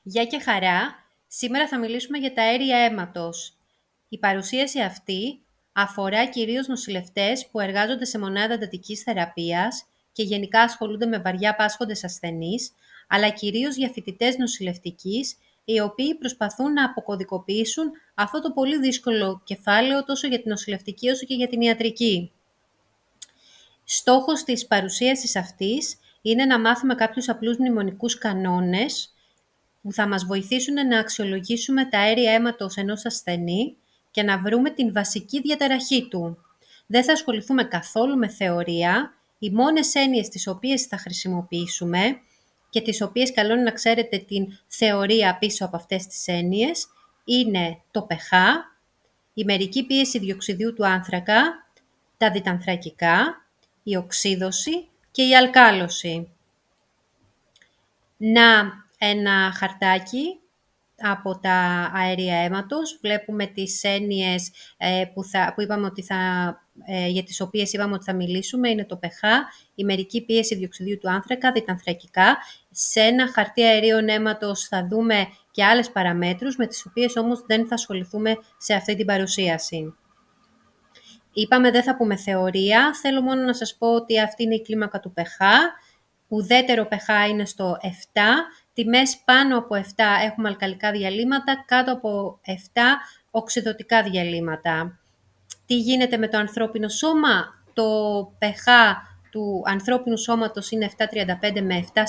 Γεια και χαρά! Σήμερα θα μιλήσουμε για τα αέρια αίματος. Η παρουσίαση αυτή αφορά κυρίως νοσηλευτές που εργάζονται σε μονάδα εντατικής θεραπείας και γενικά ασχολούνται με βαριά πάσχοντες ασθενείς, αλλά κυρίως για φοιτητές νοσηλευτικής, οι οποίοι προσπαθούν να αποκωδικοποιήσουν αυτό το πολύ δύσκολο κεφάλαιο τόσο για την νοσηλευτική όσο και για την ιατρική. Στόχος της παρουσίασης αυτής είναι να μάθουμε κάποιους απλούς μνημονικούς κανόνες που θα μας βοηθήσουν να αξιολογήσουμε τα αέρια αίματος ενός ασθενή και να βρούμε την βασική διαταραχή του. Δεν θα ασχοληθούμε καθόλου με θεωρία. Οι μόνες έννοιες τις οποίες θα χρησιμοποιήσουμε και τις οποίες καλό είναι να ξέρετε την θεωρία πίσω από αυτές τις έννοιες είναι το pH, η μερική πίεση διοξιδίου του άνθρακα, τα διτανθρακικά, η οξύδωση και η αλκάλωση. Ένα χαρτάκι από τα αέρια αίματος. Βλέπουμε τις έννοιες για τις οποίες είπαμε ότι θα μιλήσουμε. Είναι το pH, η μερική πίεση διοξιδίου του άνθρακα, διτανθρακικά. Σε ένα χαρτί αερίων αίματος θα δούμε και άλλες παραμέτρους, με τις οποίες όμως δεν θα ασχοληθούμε σε αυτή την παρουσίαση. Είπαμε δεν θα πούμε θεωρία. Θέλω μόνο να σας πω ότι αυτή είναι η κλίμακα του pH. Ουδέτερο pH είναι στο 7, τιμές πάνω από 7 έχουμε αλκαλικά διαλύματα, κάτω από 7 οξυδωτικά διαλύματα. Τι γίνεται με το ανθρώπινο σώμα? Το pH του ανθρώπινου σώματος είναι 7,35 με 7,45,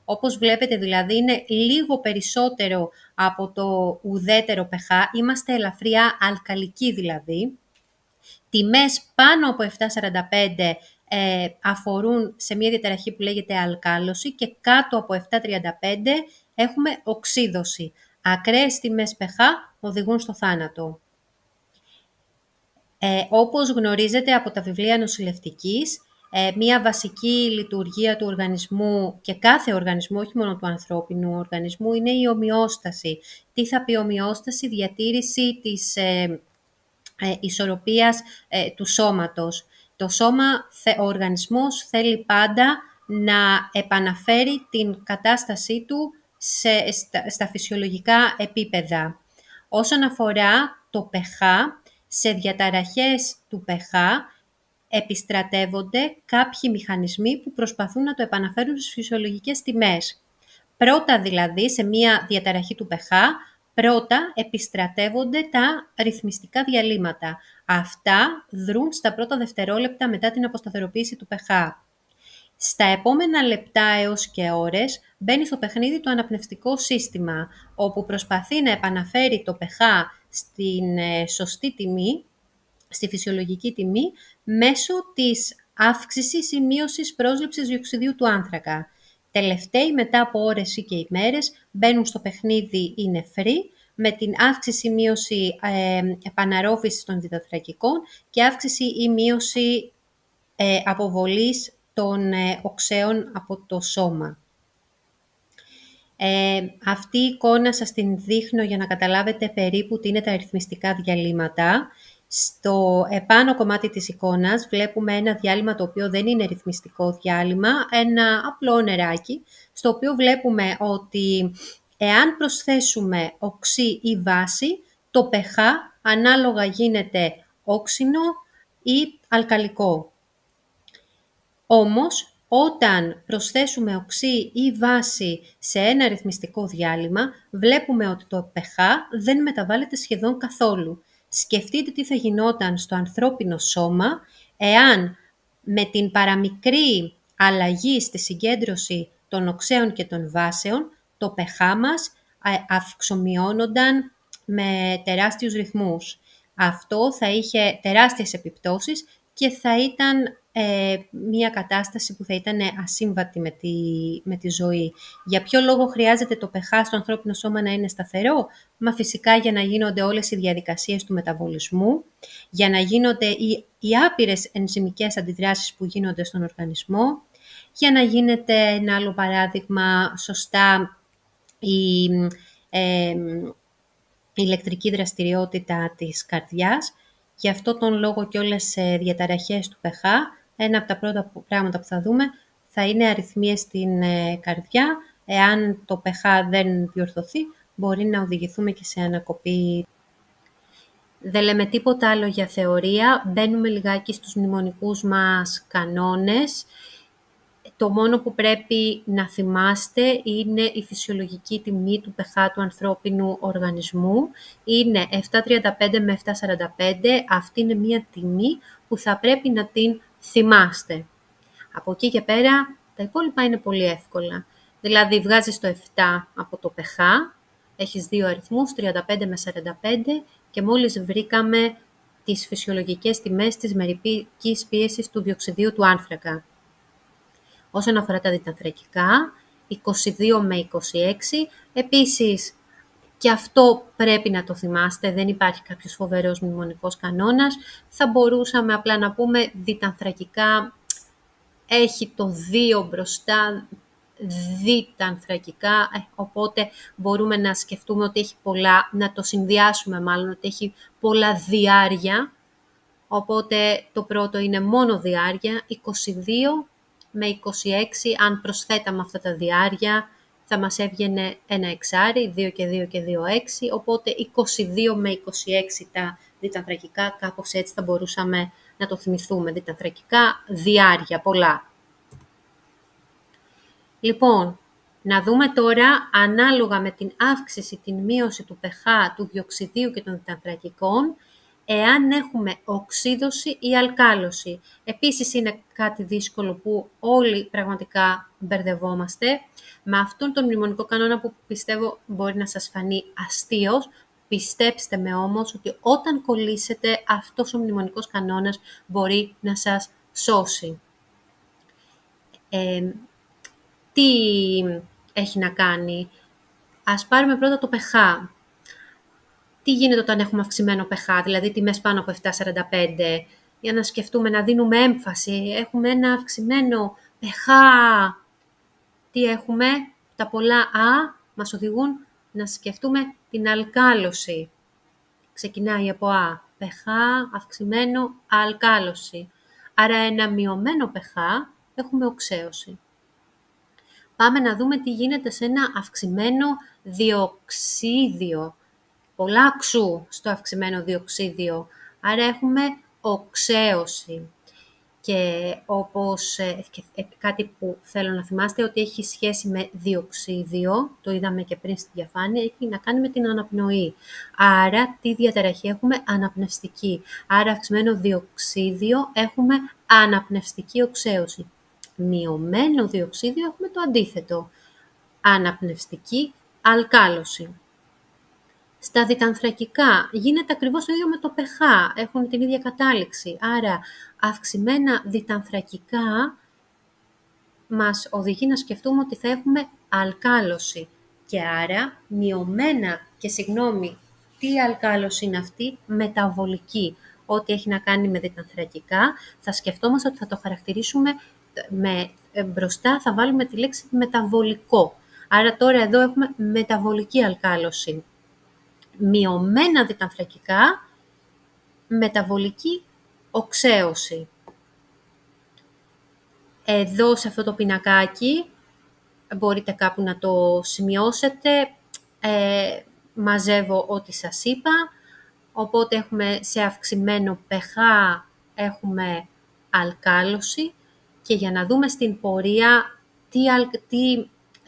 όπως βλέπετε δηλαδή είναι λίγο περισσότερο από το ουδέτερο pH, είμαστε ελαφριά αλκαλικοί δηλαδή. Τιμές πάνω από 7,45 αφορούν σε μια διαταραχή που λέγεται αλκάλωση και κάτω από 7,35 έχουμε οξύδωση. Ακραίες τιμές pH οδηγούν στο θάνατο. Όπως γνωρίζετε από τα βιβλία νοσηλευτικής, μια βασική λειτουργία του οργανισμού και κάθε οργανισμού, όχι μόνο του ανθρώπινου οργανισμού, είναι η ομοιόσταση. Τι θα πει ομοιόσταση? Διατήρηση της ισορροπίας του σώματος. Ο οργανισμός θέλει πάντα να επαναφέρει την κατάστασή του στα φυσιολογικά επίπεδα. Όσον αφορά το pH, σε διαταραχές του pH επιστρατεύονται κάποιοι μηχανισμοί που προσπαθούν να το επαναφέρουν στις φυσιολογικές τιμές. Πρώτα δηλαδή, σε μια διαταραχή του pH, πρώτα επιστρατεύονται τα ρυθμιστικά διαλύματα. Αυτά δρούν στα πρώτα δευτερόλεπτα μετά την αποσταθεροποίηση του pH. Στα επόμενα λεπτά έως και ώρες μπαίνει στο παιχνίδι το αναπνευστικό σύστημα, όπου προσπαθεί να επαναφέρει το pH στην σωστή τιμή, στη φυσιολογική τιμή, μέσω της αύξησης ή μείωσης πρόσληψης διοξιδίου του άνθρακα. Τελευταίοι, μετά από ώρες ή και ημέρες, μπαίνουν στο παιχνίδι οι νεφροί, με την αύξηση ή μείωση επαναρρόφησης των διτανθρακικών και αύξηση ή μείωση αποβολής των οξέων από το σώμα. Αυτή η εικόνα σας την δείχνω για να καταλάβετε περίπου τι είναι τα αριθμιστικά διαλύματα. Στο επάνω κομμάτι της εικόνας βλέπουμε ένα διάλειμμα το οποίο δεν είναι ρυθμιστικό διάλειμμα, ένα απλό νεράκι, στο οποίο βλέπουμε ότι εάν προσθέσουμε οξύ ή βάση, το pH ανάλογα γίνεται όξινο ή αλκαλικό. Όμως, όταν προσθέσουμε οξύ ή βάση σε ένα ρυθμιστικό διάλειμμα, βλέπουμε ότι το pH δεν μεταβάλλεται σχεδόν καθόλου. Σκεφτείτε τι θα γινόταν στο ανθρώπινο σώμα, εάν με την παραμικρή αλλαγή στη συγκέντρωση των οξέων και των βάσεων, το pH μας αυξομειώνονταν με τεράστιους ρυθμούς. Αυτό θα είχε τεράστιες επιπτώσεις και θα ήταν μια κατάσταση που θα ήταν ασύμβατη με τη ζωή. Για ποιο λόγο χρειάζεται το pH στο ανθρώπινο σώμα να είναι σταθερό? Μα φυσικά για να γίνονται όλες οι διαδικασίες του μεταβολισμού, για να γίνονται οι άπειρες ενζυμικές αντιδράσεις που γίνονται στον οργανισμό, για να γίνεται, ένα άλλο παράδειγμα, σωστά η ηλεκτρική δραστηριότητα της καρδιάς. Γι' αυτό τον λόγο και όλες οι διαταραχές του pH, ένα από τα πρώτα πράγματα που θα δούμε θα είναι αρρυθμίες στην καρδιά, Εάν το pH δεν διορθωθεί, μπορεί να οδηγηθούμε και σε ανακοπή. Δεν λέμε τίποτα άλλο για θεωρία, μπαίνουμε λιγάκι στους μνημονικούς μας κανόνες. Το μόνο που πρέπει να θυμάστε είναι η φυσιολογική τιμή του pH του ανθρώπινου οργανισμού. Είναι 735 με 745, αυτή είναι μία τιμή που θα πρέπει να την θυμάστε. Από εκεί και πέρα, τα υπόλοιπα είναι πολύ εύκολα. Δηλαδή, βγάζεις το 7 από το pH, έχεις δύο αριθμούς, 35 με 45, και μόλις βρήκαμε τις φυσιολογικές τιμές της μερικής πίεσης του διοξιδίου του άνθρακα. Όσον αφορά τα διτανθρακικά, 22 με 26, επίσης και αυτό πρέπει να το θυμάστε, δεν υπάρχει κάποιος φοβερός μνημονικός κανόνας. Θα μπορούσαμε απλά να πούμε διτανθρακικά έχει το 2 μπροστά, διτανθρακικά, οπότε μπορούμε να σκεφτούμε ότι έχει πολλά, να το συνδυάσουμε μάλλον, ότι έχει πολλά διάρκεια, οπότε το πρώτο είναι μόνο διάρκεια, 22 με 26, αν προσθέταμε αυτά τα διάρκεια, θα μας έβγαινε ένα εξάρι, 2 και 2 και 2, 6, οπότε 22 με 26 τα διτανθρακικά, κάπως έτσι θα μπορούσαμε να το θυμηθούμε. Διτανθρακικά, διάρκεια, πολλά. Λοιπόν, να δούμε τώρα, ανάλογα με την αύξηση, την μείωση του pH, του διοξιδίου και των διτανθρακικών, εάν έχουμε οξύδωση ή αλκάλωση. Επίσης είναι κάτι δύσκολο που όλοι πραγματικά μπερδευόμαστε. Με αυτόν τον μνημονικό κανόνα που πιστεύω μπορεί να σας φανεί αστείος, πιστέψτε με όμως ότι όταν κολλήσετε αυτός ο μνημονικός κανόνας μπορεί να σας σώσει. Τι έχει να κάνει? Ας πάρουμε πρώτα το pH. Τι γίνεται όταν έχουμε αυξημένο pH, δηλαδή τιμές πάνω από 7,45, για να σκεφτούμε, να δίνουμε έμφαση. Έχουμε ένα αυξημένο pH. Τι έχουμε? Τα πολλά α μας οδηγούν να σκεφτούμε την αλκάλωση. Ξεκινάει από α. pH, αυξημένο, αλκάλωση. Άρα ένα μειωμένο pH έχουμε οξέωση. Πάμε να δούμε τι γίνεται σε ένα αυξημένο διοξίδιο. Πολλά ξου στο αυξημένο διοξίδιο, άρα έχουμε οξέωση. Και όπως κάτι που θέλω να θυμάστε, ότι έχει σχέση με διοξίδιο, το είδαμε και πριν στη διαφάνεια, έχει να κάνει με την αναπνοή. Άρα, τι διαταραχή έχουμε? Αναπνευστική. Άρα, αυξημένο διοξίδιο έχουμε αναπνευστική οξέωση. Μειωμένο διοξίδιο έχουμε το αντίθετο. Αναπνευστική αλκάλωση. Στα διτανθρακικά γίνεται ακριβώς το ίδιο με το pH, έχουν την ίδια κατάληξη. Άρα, αυξημένα διτανθρακικά μας οδηγεί να σκεφτούμε ότι θα έχουμε αλκάλωση. Και άρα, μειωμένα, και συγγνώμη, τι αλκάλωση είναι αυτή? Μεταβολική. Ό,τι έχει να κάνει με διτανθρακικά, θα σκεφτόμαστε ότι θα το χαρακτηρίσουμε μπροστά, θα βάλουμε τη λέξη μεταβολικό. Άρα τώρα εδώ έχουμε μεταβολική αλκάλωση. Μειωμένα διτανθρακικά, μεταβολική οξέωση. Εδώ σε αυτό το πινακάκι μπορείτε κάπου να το σημειώσετε. Μαζεύω ό,τι σας είπα. Οπότε έχουμε σε αυξημένο pH έχουμε αλκάλωση. Και για να δούμε στην πορεία τι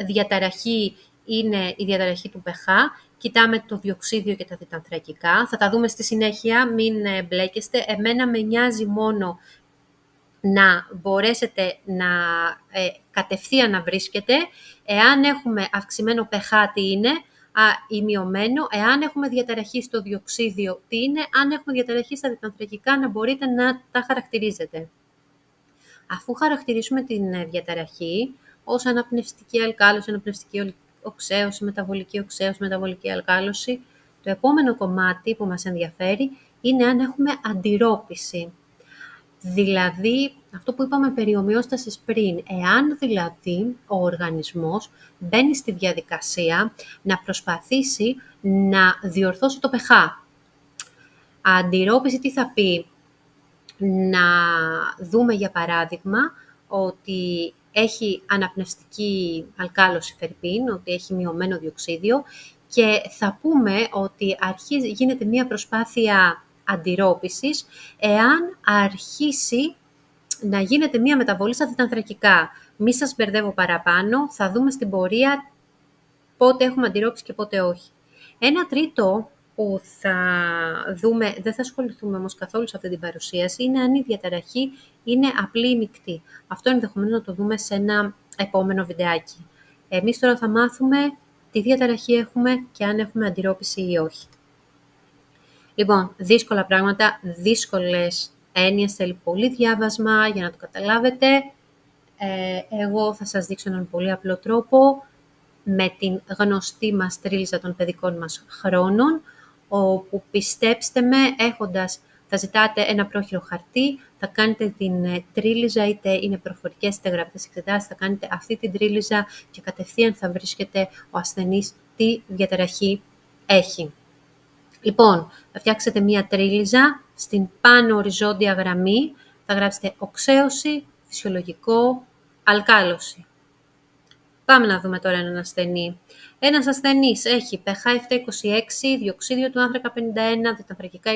διαταραχή είναι η διαταραχή του pH, κοιτάμε το διοξίδιο και τα διτανθρακικά. Θα τα δούμε στη συνέχεια, μην μπλέκεστε. Εμένα με νοιάζει μόνο να μπορέσετε να κατευθείαν να βρίσκετε. Εάν έχουμε αυξημένο pH, τι είναι, ή μειωμένο. Εάν έχουμε διαταραχή στο διοξίδιο, τι είναι. Αν έχουμε διαταραχή στα διτανθρακικά, να μπορείτε να τα χαρακτηρίζετε. Αφού χαρακτηρίσουμε την διαταραχή ως αναπνευστική αλκάλωση, αναπνευστική οξέωση, μεταβολική οξέωση, μεταβολική αλκάλωση, το επόμενο κομμάτι που μας ενδιαφέρει είναι αν έχουμε αντιρρόπηση. Δηλαδή, αυτό που είπαμε περί ομοιόστασης πριν, εάν δηλαδή ο οργανισμός μπαίνει στη διαδικασία να προσπαθήσει να διορθώσει το pH. Αντιρρόπηση τι θα πει? Να δούμε για παράδειγμα ότι έχει αναπνευστική αλκάλωση φερρυπίν, ότι έχει μειωμένο διοξίδιο και θα πούμε ότι γίνεται μία προσπάθεια αντιρρόπησης εάν αρχίσει να γίνεται μία μεταβολή στα διτανθρακικά. Μη σας μπερδεύω παραπάνω, θα δούμε στην πορεία πότε έχουμε αντιρρόπηση και πότε όχι. Ένα τρίτο που θα δούμε, δεν θα ασχοληθούμε όμως καθόλου σε αυτή την παρουσίαση, είναι αν η διαταραχή είναι απλή ή μεικτή. Αυτό ενδεχομένως να το δούμε σε ένα επόμενο βιντεάκι. Εμείς τώρα θα μάθουμε τι διαταραχή έχουμε και αν έχουμε αντιρρόπηση ή όχι. Λοιπόν, δύσκολα πράγματα, δύσκολες έννοιες, θέλει πολύ διάβασμα για να το καταλάβετε. Εγώ θα σας δείξω έναν πολύ απλό τρόπο, με την γνωστή μας τρίλιζα των παιδικών μας χρόνων, όπου πιστέψτε με, θα ζητάτε ένα πρόχειρο χαρτί, θα κάνετε την τρίλιζα, είτε είναι προφορικές είτε γραπτές εξετάσεις, θα κάνετε αυτή την τρίλιζα και κατευθείαν θα βρίσκετε ο ασθενής τι διαταραχή έχει. Λοιπόν, θα φτιάξετε μία τρίλιζα, στην πάνω οριζόντια γραμμή θα γράψετε οξέωση, φυσιολογικό, αλκάλωση. Πάμε να δούμε τώρα έναν ασθενή. Ένας ασθενής έχει pH 7,26, διοξίδιο του άνθρακα 51, διτανθρακικά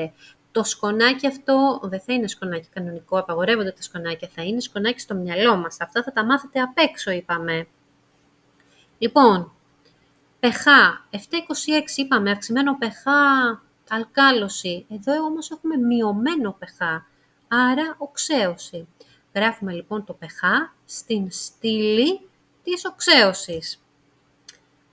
25. Το σκονάκι αυτό δεν θα είναι σκονάκι κανονικό, απαγορεύονται τα σκονάκια, θα είναι σκονάκι στο μυαλό μας. Αυτά θα τα μάθετε απ' έξω, είπαμε. Λοιπόν, pH 7,26 είπαμε, αυξημένο pH, αλκάλωση. Εδώ όμως έχουμε μειωμένο pH, άρα οξέωση. Γράφουμε λοιπόν το pH στην στήλη της οξέωσης.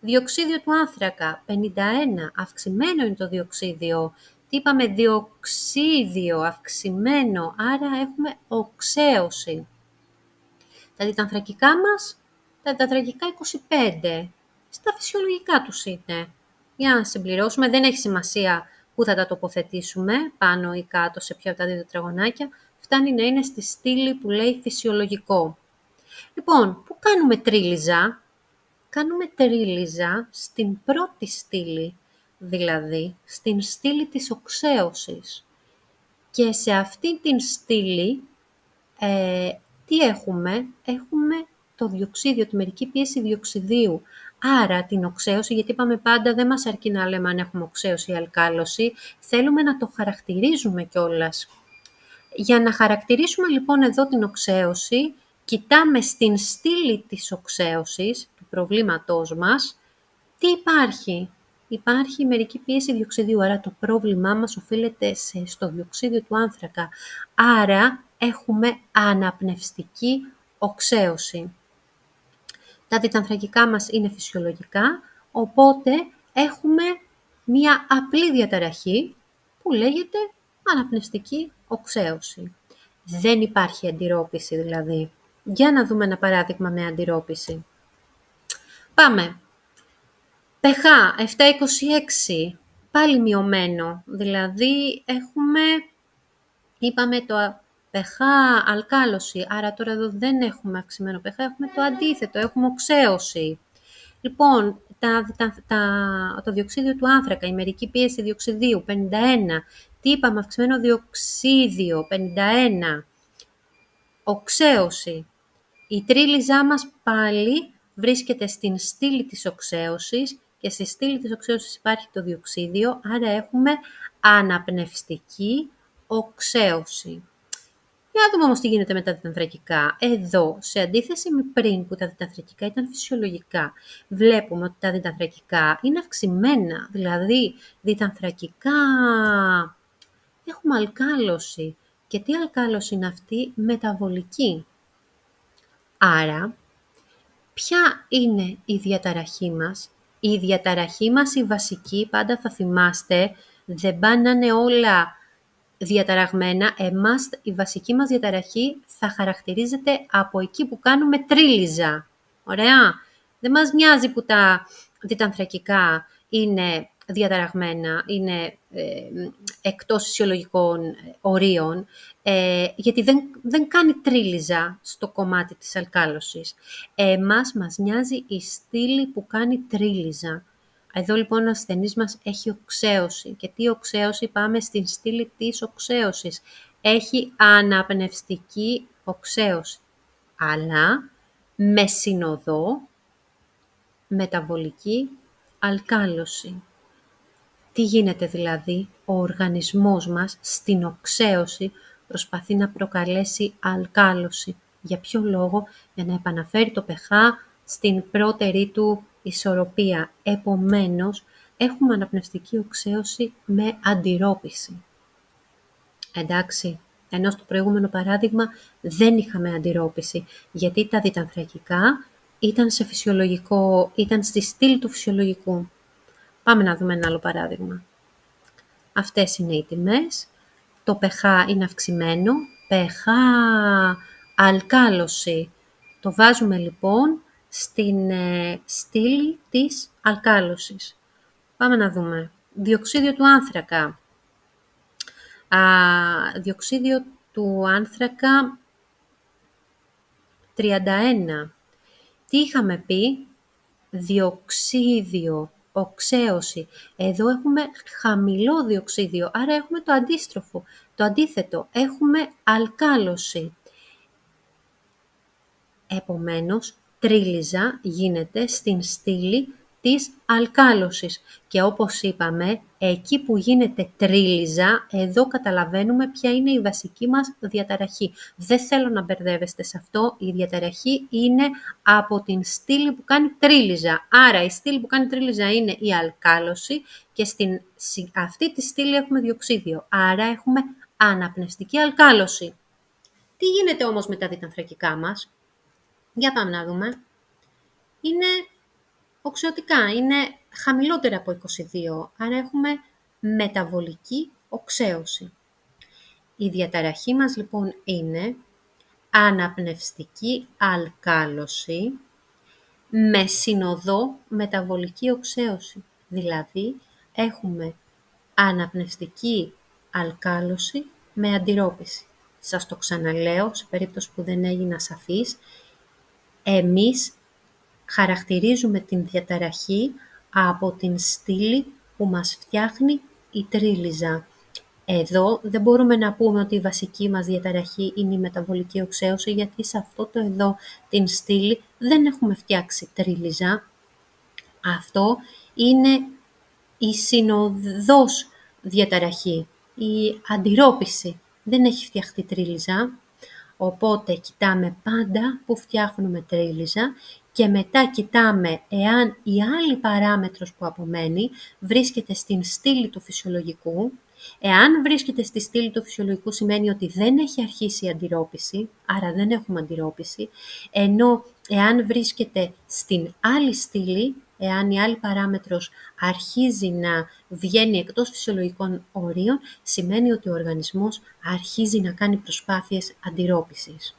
Διοξίδιο του άνθρακα, 51, αυξημένο είναι το διοξίδιο. Τι είπαμε, διοξίδιο, αυξημένο, άρα έχουμε οξέωση. Τα διτανθρακικά μας, τα διτανθρακικά 25, στα φυσιολογικά τους είναι. Για να συμπληρώσουμε, δεν έχει σημασία πού θα τα τοποθετήσουμε, πάνω ή κάτω σε ποια από τα δύο τετραγωνάκια, φτάνει να είναι στη στήλη που λέει φυσιολογικό. Λοιπόν, πού κάνουμε τρίλιζα? Κάνουμε τρίλιζα στην πρώτη στήλη, δηλαδή στην στήλη της οξέωσης. Και σε αυτή την στήλη, τι έχουμε? Έχουμε το διοξίδιο, τη μερική πίεση διοξιδίου. Άρα την οξέωση, γιατί είπαμε πάντα δεν μας αρκεί να λέμε αν έχουμε οξέωση ή αλκάλωση, θέλουμε να το χαρακτηρίζουμε κιόλας. Για να χαρακτηρίσουμε λοιπόν εδώ την οξέωση, κοιτάμε στην στήλη της οξέωσης, του προβλήματός μας, τι υπάρχει. Υπάρχει μερική πίεση διοξιδίου, άρα το πρόβλημά μας οφείλεται στο διοξίδιο του άνθρακα. Άρα έχουμε αναπνευστική οξέωση. Τα διτανθρακικά μας είναι φυσιολογικά, οπότε έχουμε μία απλή διαταραχή που λέγεται αναπνευστική οξέωση. Δεν υπάρχει αντιρρόπηση δηλαδή. Για να δούμε ένα παράδειγμα με αντιρρόπηση. Πάμε. pH 7,26, πάλι μειωμένο. Δηλαδή είπαμε το pH αλκάλωση, άρα τώρα εδώ δεν έχουμε αυξημένο pH, έχουμε το αντίθετο, έχουμε οξέωση. Λοιπόν, το διοξίδιο του άνθρακα, η μερική πίεση διοξιδίου, 51. Τι είπαμε, αυξημένο διοξίδιο, 51. Οξέωση. Η τρίλιζά μας πάλι βρίσκεται στην στήλη της οξέωσης και στη στήλη της οξέωσης υπάρχει το διοξίδιο, άρα έχουμε αναπνευστική οξέωση. Για να δούμε όμως τι γίνεται με τα διτανθρακικά. Εδώ, σε αντίθεση με πριν που τα διτανθρακικά ήταν φυσιολογικά, βλέπουμε ότι τα διτανθρακικά είναι αυξημένα, δηλαδή διτανθρακικά έχουμε αλκάλωση. Και τι αλκάλωση είναι αυτή? Μεταβολική. Άρα, ποια είναι η διαταραχή μας? Η διαταραχή μας, η βασική, πάντα θα θυμάστε, δεν πάνε να είναι όλα διαταραγμένα. Εμάς, η βασική μας διαταραχή θα χαρακτηρίζεται από εκεί που κάνουμε τρίλιζα. Ωραία. Δεν μας νοιάζει που τα διτανθρακικά είναι διαταραγμένα, είναι εκτός φυσιολογικών ορίων, γιατί δεν κάνει τρίλιζα στο κομμάτι της αλκάλωσης. Μας νοιάζει η στήλη που κάνει τρίλιζα. Εδώ λοιπόν ο ασθενής μας έχει οξέωση. Και τι οξέωση? Πάμε στην στήλη της οξέωσης. Έχει αναπνευστική οξέωση. αλλά με συνοδό μεταβολική αλκάλωση. Τι γίνεται δηλαδή? Ο οργανισμός μας στην οξέωση προσπαθεί να προκαλέσει αλκάλωση. Για ποιο λόγο? Για να επαναφέρει το pH στην πρώτερη του ισορροπία. Επομένως, έχουμε αναπνευστική οξέωση με αντιρρόπηση. Εντάξει, ενώ στο προηγούμενο παράδειγμα δεν είχαμε αντιρρόπηση, γιατί τα διτανθρακικά ήταν στη στήλη του φυσιολογικού. Πάμε να δούμε ένα άλλο παράδειγμα. Αυτές είναι οι τιμές. Το pH είναι αυξημένο. pH αλκάλωση. Το βάζουμε λοιπόν στην στήλη της αλκάλωσης. Πάμε να δούμε. Διοξείδιο του άνθρακα. Διοξείδιο του άνθρακα 31. Τι είχαμε πει? Διοξείδιο, οξέωση. Εδώ έχουμε χαμηλό διοξείδιο, άρα έχουμε το αντίστροφο. Το αντίθετο, έχουμε αλκάλωση. Επομένως, τρίλιζα γίνεται στην στήλη της αλκάλωσης. Και όπως είπαμε, εκεί που γίνεται τρίλιζα, εδώ καταλαβαίνουμε ποια είναι η βασική μας διαταραχή. Δεν θέλω να μπερδεύεστε σε αυτό, η διαταραχή είναι από την στήλη που κάνει τρίλιζα. Άρα η στήλη που κάνει τρίλιζα είναι η αλκάλωση και στην αυτή τη στήλη έχουμε διοξείδιο. Άρα έχουμε αναπνευστική αλκάλωση. Τι γίνεται όμως με τα διτανθρακικά μας? Για πάμε να δούμε. Είναι οξεωτικά, είναι χαμηλότερα από 22, άρα έχουμε μεταβολική οξέωση. Η διαταραχή μας λοιπόν είναι αναπνευστική αλκάλωση με συνοδό μεταβολική οξέωση. Δηλαδή έχουμε αναπνευστική αλκάλωση με αντιρρόπηση. Σας το ξαναλέω, σε περίπτωση που δεν έγινα σαφής, εμείς χαρακτηρίζουμε την διαταραχή από την στήλη που μας φτιάχνει η τρίλιζα. Εδώ δεν μπορούμε να πούμε ότι η βασική μας διαταραχή είναι η μεταβολική οξέωση, γιατί σε αυτό το εδώ την στήλη δεν έχουμε φτιάξει τρίλιζα. Αυτό είναι η συνοδός διαταραχή, η αντιρρόπηση. Δεν έχει φτιαχτεί τρίλιζα, οπότε κοιτάμε πάντα που φτιάχνουμε τρίλιζα και μετά κοιτάμε εάν η άλλη παράμετρος που απομένει βρίσκεται στην στήλη του φυσιολογικού. Εάν βρίσκεται στη στήλη του φυσιολογικού σημαίνει ότι δεν έχει αρχίσει η αντιρρόπηση, άρα δεν έχουμε αντιρρόπηση, ενώ εάν βρίσκεται στην άλλη στήλη, εάν η άλλη παράμετρος αρχίζει να βγαίνει εκτός φυσιολογικών ορίων, σημαίνει ότι ο οργανισμός αρχίζει να κάνει προσπάθειες αντιρρόπησης.